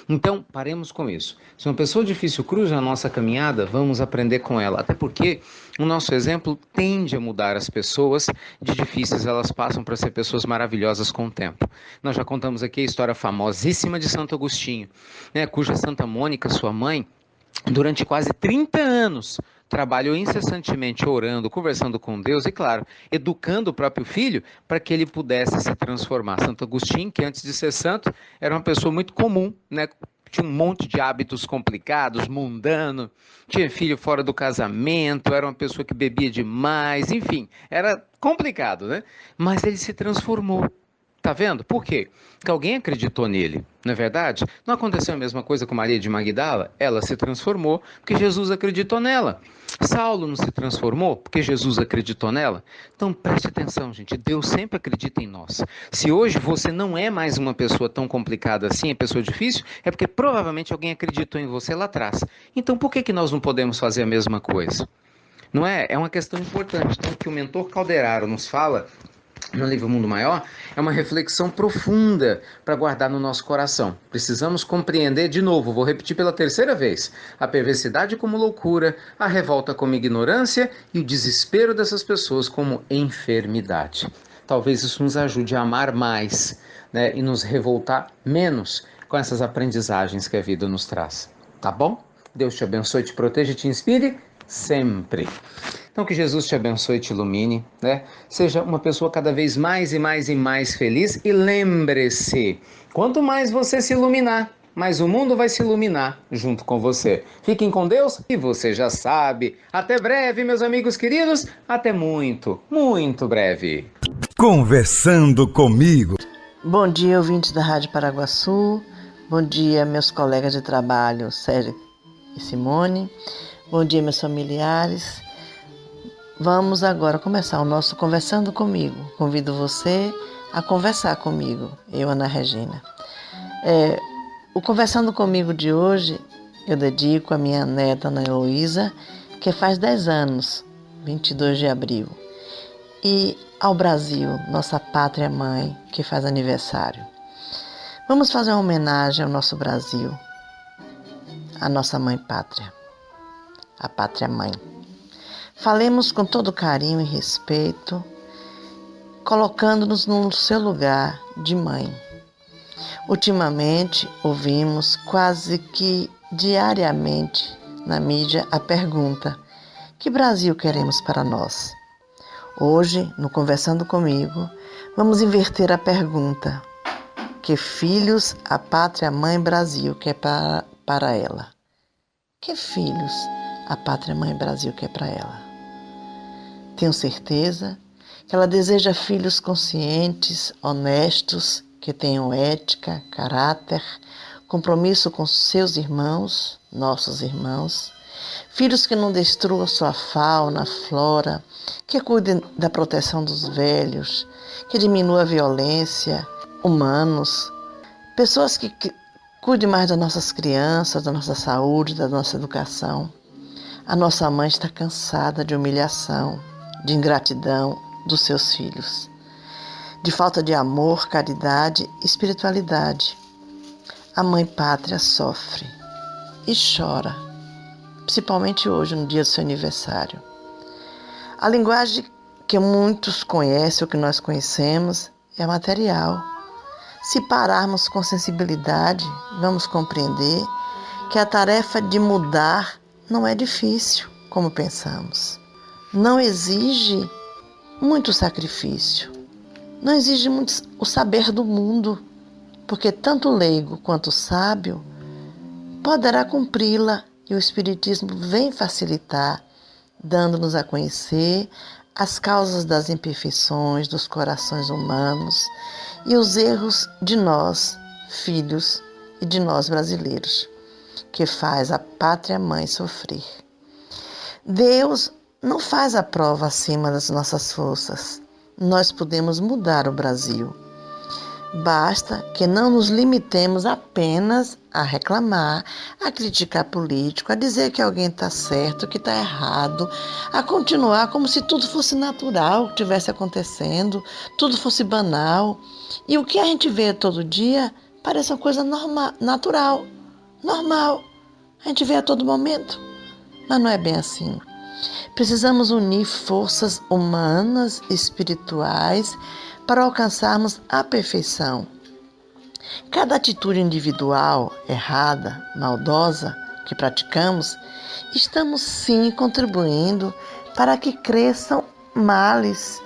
Então, paremos com isso. Se uma pessoa difícil cruza a nossa caminhada, vamos aprender com ela. Até porque o nosso exemplo tende a mudar as pessoas. De difíceis, elas passam para ser pessoas maravilhosas com o tempo. Nós já contamos aqui a história famosíssima de Santo Agostinho, né, cuja Santa Mônica, sua mãe, durante quase 30 anos, trabalhou incessantemente orando, conversando com Deus e, claro, educando o próprio filho para que ele pudesse se transformar. Santo Agostinho, que antes de ser santo, era uma pessoa muito comum, né? Tinha um monte de hábitos complicados, mundano, tinha filho fora do casamento, era uma pessoa que bebia demais, enfim, era complicado, né? Mas ele se transformou. Tá vendo? Por quê? Porque alguém acreditou nele, não é verdade? Não aconteceu a mesma coisa com Maria de Magdala? Ela se transformou porque Jesus acreditou nela. Saulo não se transformou porque Jesus acreditou nela? Então preste atenção, gente. Deus sempre acredita em nós. Se hoje você não é mais uma pessoa tão complicada assim, é pessoa difícil, é porque provavelmente alguém acreditou em você lá atrás. Então por que nós não podemos fazer a mesma coisa? Não é? É uma questão importante. Então, o que o mentor Calderaro nos fala no livro Mundo Maior, é uma reflexão profunda para guardar no nosso coração. Precisamos compreender de novo, vou repetir pela terceira vez, a perversidade como loucura, a revolta como ignorância e o desespero dessas pessoas como enfermidade. Talvez isso nos ajude a amar mais, né, e nos revoltar menos com essas aprendizagens que a vida nos traz. Tá bom? Deus te abençoe, te proteja e te inspire sempre. Então que Jesus te abençoe e te ilumine, né? Seja uma pessoa cada vez mais e mais e mais feliz e lembre-se, quanto mais você se iluminar, mais o mundo vai se iluminar junto com você. Fiquem com Deus e você já sabe. Até breve, meus amigos queridos, até muito, muito breve. Conversando comigo. Bom dia, ouvintes da Rádio Paraguaçu. Bom dia, meus colegas de trabalho, Sérgio e Simone. Bom dia, meus familiares. Vamos agora começar o nosso Conversando Comigo. Convido você a conversar comigo, eu, Ana Regina. O Conversando Comigo de hoje eu dedico à minha neta Ana Heloísa, que faz 10 anos, 22 de abril. E ao Brasil, nossa pátria mãe, que faz aniversário. Vamos fazer uma homenagem ao nosso Brasil, à nossa mãe pátria, a pátria mãe. Falemos com todo carinho e respeito, colocando-nos no seu lugar de mãe. Ultimamente, ouvimos quase que diariamente na mídia a pergunta: que Brasil queremos para nós? Hoje, no Conversando Comigo, vamos inverter a pergunta: que filhos a pátria mãe Brasil quer para ela? Que filhos a pátria mãe Brasil quer para ela? Tenho certeza que ela deseja filhos conscientes, honestos, que tenham ética, caráter, compromisso com seus irmãos, nossos irmãos, filhos que não destruam sua fauna, flora, que cuidem da proteção dos velhos, que diminuam a violência, humanos, pessoas que cuidem mais das nossas crianças, da nossa saúde, da nossa educação. A nossa mãe está cansada de humilhação, de ingratidão dos seus filhos, de falta de amor, caridade e espiritualidade. A mãe pátria sofre e chora, principalmente hoje, no dia do seu aniversário. A linguagem que muitos conhecem, ou que nós conhecemos, é material. Se pararmos com sensibilidade, vamos compreender que a tarefa de mudar não é difícil, como pensamos. Não exige muito sacrifício, não exige muito o saber do mundo, porque tanto o leigo quanto o sábio poderá cumpri-la, e o Espiritismo vem facilitar dando-nos a conhecer as causas das imperfeições dos corações humanos e os erros de nós, filhos, e de nós brasileiros, que faz a pátria mãe sofrer. Deus não faz a prova acima das nossas forças. Nós podemos mudar o Brasil. Basta que não nos limitemos apenas a reclamar, a criticar político, a dizer que alguém está certo, que está errado, a continuar como se tudo fosse natural, que estivesse acontecendo, tudo fosse banal. E o que a gente vê todo dia parece uma coisa natural, normal. A gente vê a todo momento, mas não é bem assim. Precisamos unir forças humanas e espirituais para alcançarmos a perfeição. Cada atitude individual, errada, maldosa, que praticamos, estamos sim contribuindo para que cresçam males,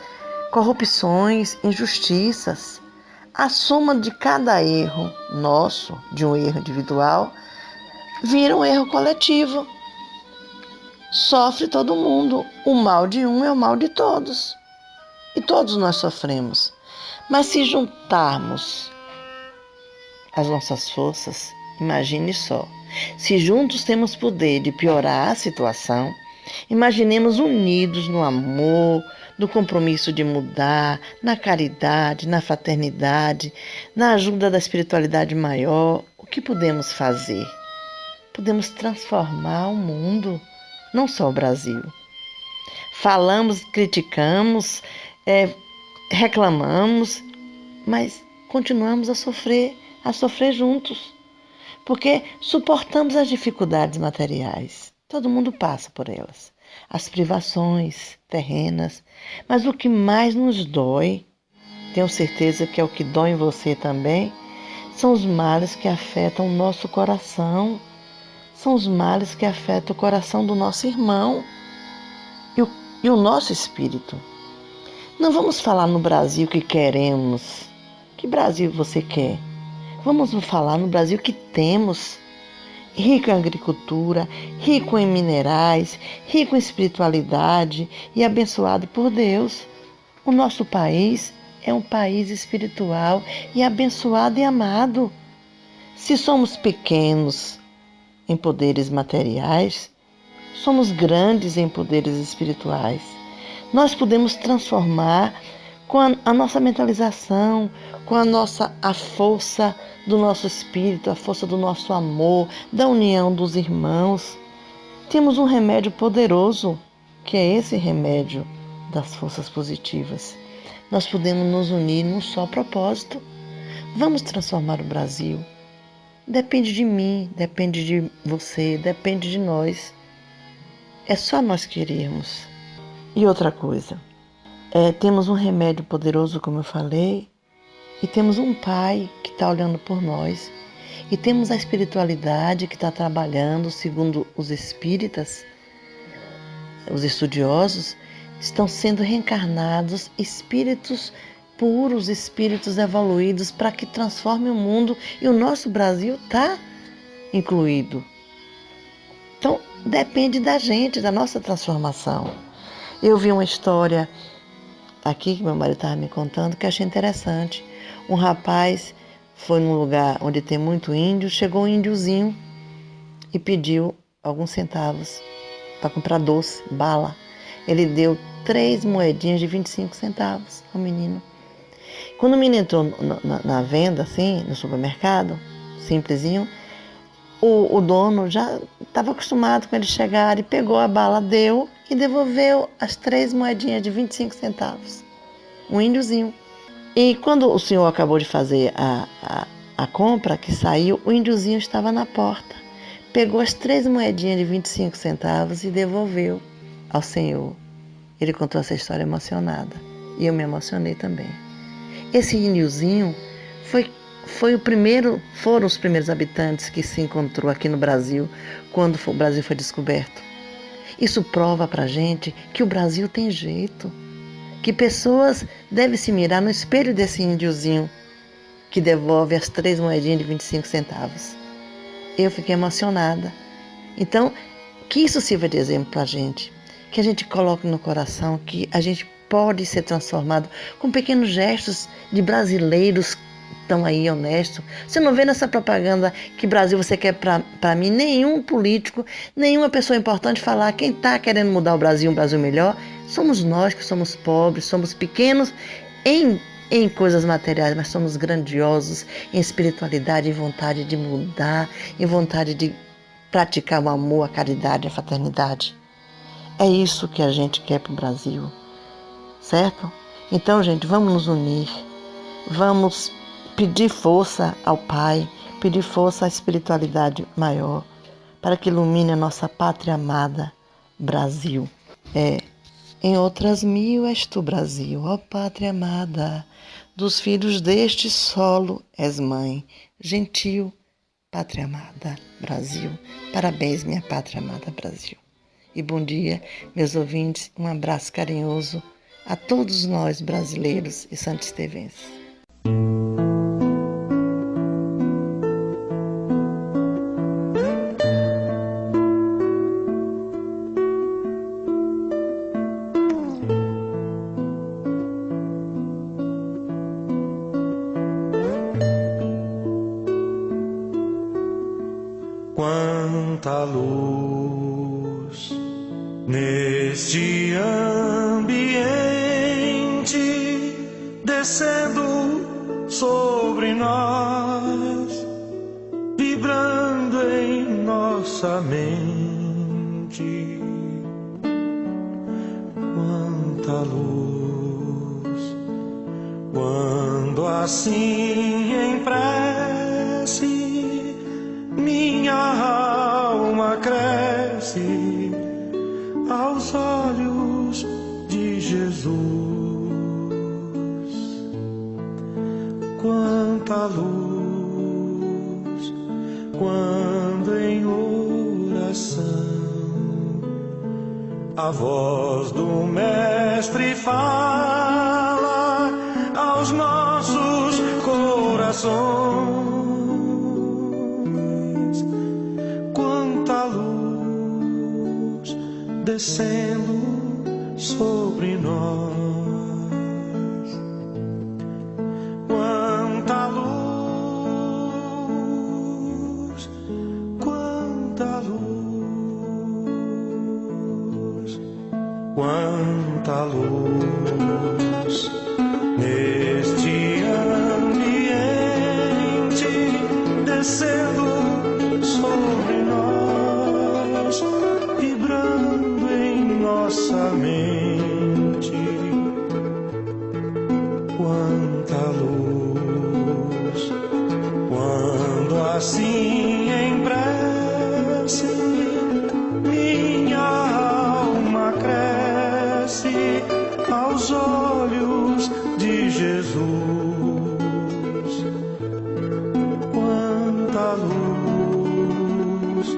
corrupções, injustiças. A soma de cada erro nosso, de um erro individual, vira um erro coletivo. Sofre todo mundo. O mal de um é o mal de todos. E todos nós sofremos. Mas se juntarmos as nossas forças, imagine só. Se juntos temos poder de piorar a situação, imaginemos unidos no amor, no compromisso de mudar, na caridade, na fraternidade, na ajuda da espiritualidade maior. O que podemos fazer? Podemos transformar o mundo, não só o Brasil. Falamos, criticamos, reclamamos, mas continuamos a sofrer juntos, porque suportamos as dificuldades materiais. Todo mundo passa por elas, as privações terrenas, mas o que mais nos dói, tenho certeza que é o que dói em você também, são os males que afetam o nosso coração, são os males que afetam o coração do nosso irmão e o nosso espírito. Não vamos falar no Brasil que queremos. Que Brasil você quer? Vamos falar no Brasil que temos. Rico em agricultura, rico em minerais, rico em espiritualidade e abençoado por Deus. O nosso país é um país espiritual e abençoado e amado. Se somos pequenos em poderes materiais, somos grandes em poderes espirituais. Nós podemos transformar com a nossa mentalização, com a força do nosso espírito, a força do nosso amor, da união dos irmãos. Temos um remédio poderoso, que é esse remédio das forças positivas. Nós podemos nos unir num só propósito. Vamos transformar o Brasil. Depende de mim, depende de você, depende de nós. É só nós querermos. E outra coisa, temos um remédio poderoso, como eu falei, e temos um Pai que está olhando por nós, e temos a espiritualidade que está trabalhando, segundo os espíritas, os estudiosos, estão sendo reencarnados espíritos puros, espíritos evoluídos, para que transformem o mundo, e o nosso Brasil está incluído. Então, depende da gente, da nossa transformação. Eu vi uma história aqui que meu marido estava me contando que achei interessante. Um rapaz foi num lugar onde tem muito índio, chegou um índiozinho e pediu alguns centavos para comprar doce, bala. Ele deu 3 moedinhas de 25 centavos ao menino. Quando o menino entrou na venda, assim, no supermercado, simplesinho, o dono já estava acostumado com ele chegar e pegou a bala, deu e devolveu as 3 moedinhas de 25 centavos. Um índiozinho. E quando o senhor acabou de fazer a compra, que saiu, o índiozinho estava na porta. Pegou as 3 moedinhas de 25 centavos e devolveu ao senhor. Ele contou essa história emocionada. E eu me emocionei também. Esse índiozinho foram os primeiros habitantes que se encontrou aqui no Brasil quando o Brasil foi descoberto. Isso prova pra gente que o Brasil tem jeito, que pessoas devem se mirar no espelho desse índiozinho que devolve as 3 moedinhas de 25 centavos. Eu fiquei emocionada. Então, que isso sirva de exemplo pra gente, que a gente coloque no coração que a gente pode ser transformado com pequenos gestos de brasileiros que estão aí honestos. Você não vê nessa propaganda que Brasil você quer para mim, nenhum político, nenhuma pessoa importante falar quem está querendo mudar o Brasil, um Brasil melhor. Somos nós que somos pobres, somos pequenos em coisas materiais, mas somos grandiosos em espiritualidade, em vontade de mudar, em vontade de praticar o amor, a caridade, a fraternidade. É isso que a gente quer para o Brasil, certo? Então, gente, vamos nos unir, vamos pedir força ao Pai, pedir força à espiritualidade maior, para que ilumine a nossa pátria amada, Brasil. Em outras mil és tu, Brasil, ó pátria amada, dos filhos deste solo és mãe, gentil, pátria amada, Brasil. Parabéns, minha pátria amada, Brasil. E bom dia, meus ouvintes, um abraço carinhoso a todos nós brasileiros e santistevenses. Quanta luz neste ambiente descendo sobre nós, vibrando em nossa mente. Quanta luz, quando assim em prece minha alma cresce aos olhos de Jesus. Quanta luz, quando em oração a voz do Mestre fala aos nossos corações. Descendo sobre nós, quanta luz, quanta luz, quanta luz neste ambiente descendo sobre nós, vibrando nossa mente. Quanta luz, quando assim em prece minha alma cresce aos olhos de Jesus. Quanta luz,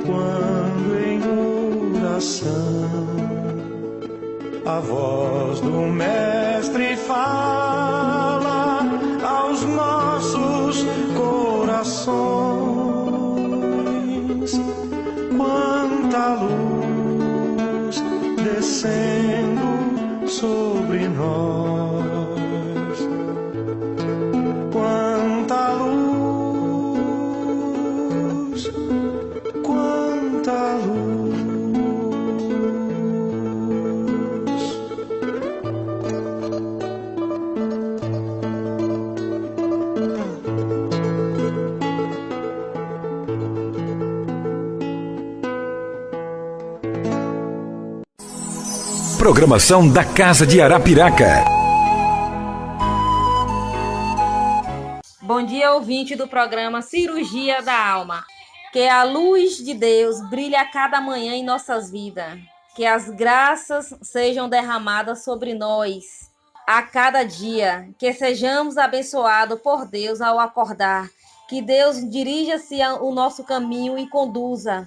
quando em oração a voz do Mestre fala aos nossos corações. Quanta luz descendo sobre nós. Quanta luz, quanta luz. Programação da Casa de Arapiraca. Bom dia, ouvinte do programa Cirurgia da Alma. Que a luz de Deus brilhe a cada manhã em nossas vidas. Que as graças sejam derramadas sobre nós a cada dia. Que sejamos abençoados por Deus ao acordar. Que Deus dirija-se o nosso caminho e conduza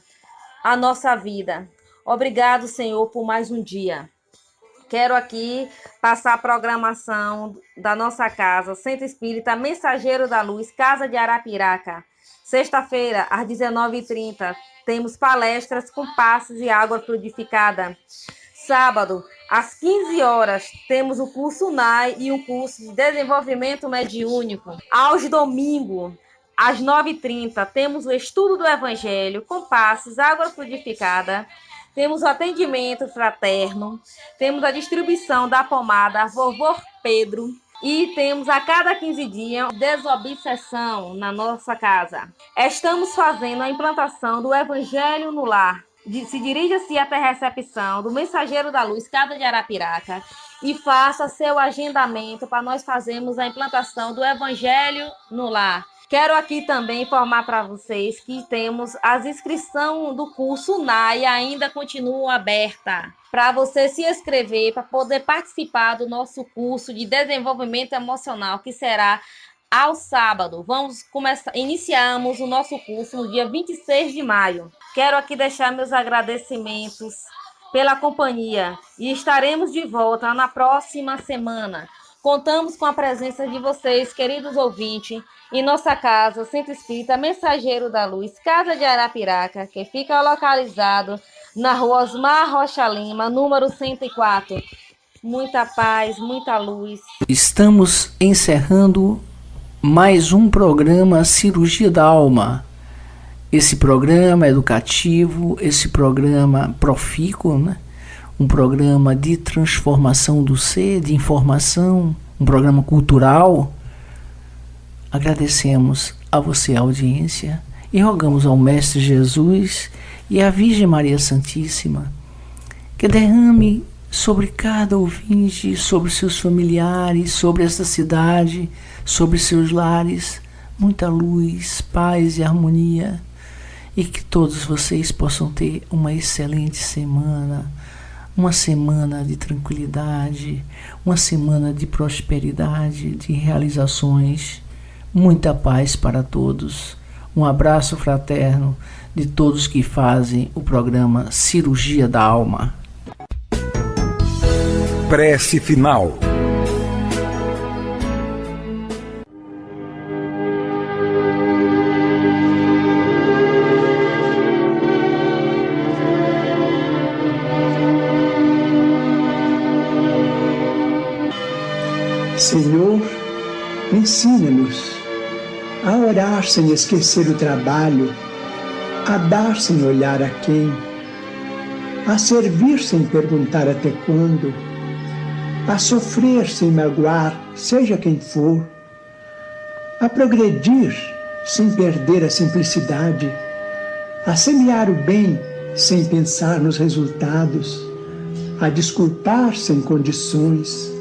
a nossa vida. Obrigado, Senhor, por mais um dia. Quero aqui passar a programação da nossa casa, Centro Espírita Mensageiro da Luz, Casa de Arapiraca. Sexta-feira, às 19h30, temos palestras com passes e água purificada. sábado, às 15 horas, temos o curso NAI e o curso de desenvolvimento mediúnico. Aos domingos, às 9h30, temos o estudo do Evangelho com passes, água fluidificada. Temos o atendimento fraterno. Temos a distribuição da pomada Vovô Pedro. E temos a cada 15 dias desobsessão na nossa casa. Estamos fazendo a implantação do Evangelho no Lar. Se dirija-se até a recepção do Mensageiro da Luz, Casa de Arapiraca, e faça seu agendamento para nós fazermos a implantação do Evangelho no Lar. Quero aqui também informar para vocês que temos as inscrições do curso NAI ainda continuam abertas. Para você se inscrever, para poder participar do nosso curso de desenvolvimento emocional, que será ao sábado. Iniciamos o nosso curso no dia 26 de maio. Quero aqui deixar meus agradecimentos pela companhia e estaremos de volta na próxima semana. Contamos com a presença de vocês, queridos ouvintes, em nossa casa, Centro Espírita Mensageiro da Luz, Casa de Arapiraca, que fica localizado na rua Osmar Rocha Lima, número 104. Muita paz, muita luz. Estamos encerrando mais um programa Cirurgia da Alma. Esse programa educativo, esse programa profícuo, né? Um programa de transformação do ser, de informação, um programa cultural. Agradecemos a você, a audiência, e rogamos ao Mestre Jesus e à Virgem Maria Santíssima que derrame sobre cada ouvinte, sobre seus familiares, sobre esta cidade, sobre seus lares, muita luz, paz e harmonia, e que todos vocês possam ter uma excelente semana, uma semana de tranquilidade, uma semana de prosperidade, de realizações, muita paz para todos. Um abraço fraterno de todos que fazem o programa Cirurgia da Alma. Prece final. Senhor, ensina-nos a orar sem esquecer o trabalho, a dar sem olhar a quem, a servir sem perguntar até quando, a sofrer sem magoar, seja quem for, a progredir sem perder a simplicidade, a semear o bem sem pensar nos resultados, a desculpar sem condições,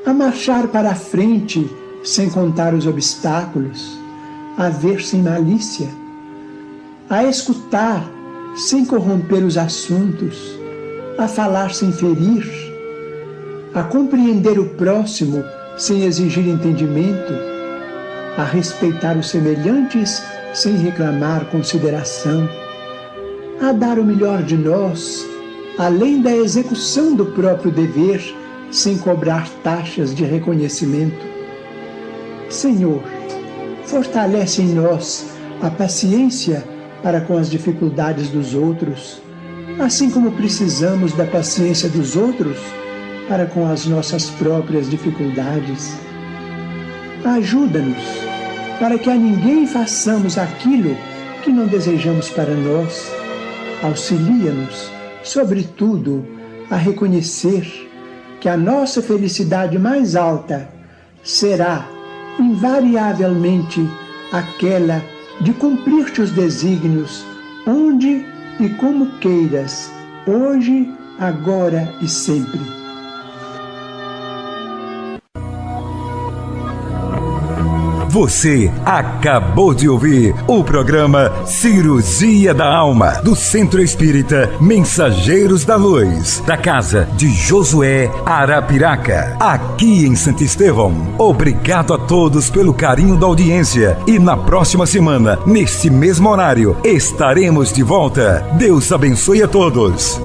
a marchar para a frente sem contar os obstáculos, a ver sem malícia, a escutar sem corromper os assuntos, a falar sem ferir, a compreender o próximo sem exigir entendimento, a respeitar os semelhantes sem reclamar consideração, a dar o melhor de nós, além da execução do próprio dever, sem cobrar taxas de reconhecimento. Senhor, fortalece em nós a paciência para com as dificuldades dos outros, assim como precisamos da paciência dos outros para com as nossas próprias dificuldades. Ajuda-nos para que a ninguém façamos aquilo que não desejamos para nós. Auxilia-nos, sobretudo, a reconhecer que a nossa felicidade mais alta será, invariavelmente, aquela de cumprir teus desígnios, onde e como queiras, hoje, agora e sempre. Você acabou de ouvir o programa Cirurgia da Alma, do Centro Espírita Mensageiros da Luz, da casa de Josué Arapiraca, aqui em Santo Estevão. Obrigado a todos pelo carinho da audiência e na próxima semana, neste mesmo horário, estaremos de volta. Deus abençoe a todos.